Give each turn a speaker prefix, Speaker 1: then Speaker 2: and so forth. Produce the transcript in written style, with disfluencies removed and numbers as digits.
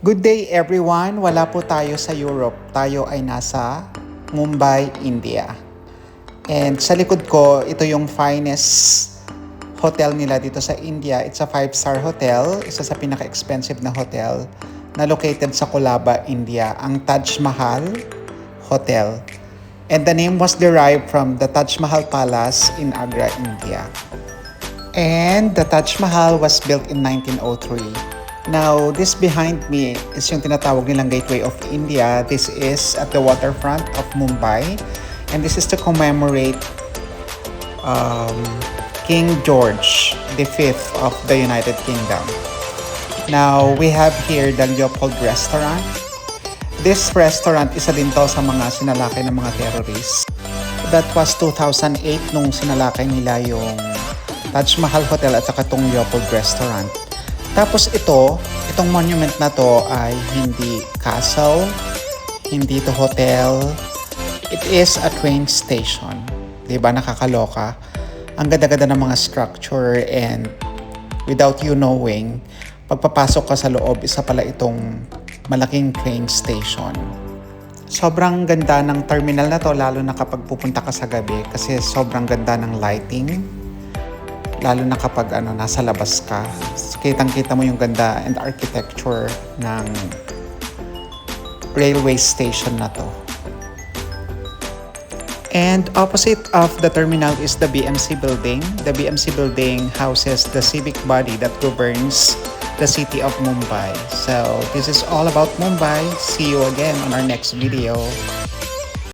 Speaker 1: Good day everyone! Wala po tayo sa Europe. Tayo ay nasa Mumbai, India. And sa likod ko, ito yung finest hotel nila dito sa India. It's a 5-star hotel. Isa sa pinaka-expensive na hotel na located sa Colaba, India. Ang Taj Mahal Hotel. And the name was derived from the Taj Mahal Palace in Agra, India. And the Taj Mahal was built in 1903. Now, this behind me is yung tinatawag nilang Gateway of India. This is at the waterfront of Mumbai. And this is to commemorate King George V of the United Kingdom. Now, we have here the Leopold Restaurant. This restaurant isa din to sa mga sinalakay ng mga terrorists. That was 2008 nung sinalakay nila yung Taj Mahal Hotel at saka itong Leopold Restaurant. Tapos itong monument na to ay hindi castle, hindi to hotel. It is a train station. Diba, nakakaloka? Ang ganda-ganda ng mga structure and without you knowing, pagpapasok ka sa loob, isa pala itong malaking train station. Sobrang ganda ng terminal na to, lalo na kapag pupunta ka sa gabi kasi sobrang ganda ng lighting. Lalo na kapag nasa labas ka, kitang-kita mo yung ganda and architecture ng railway station na to. And opposite of the terminal is the BMC building. The BMC building houses the civic body that governs the city of Mumbai. So this is all about Mumbai. See you again on our next video.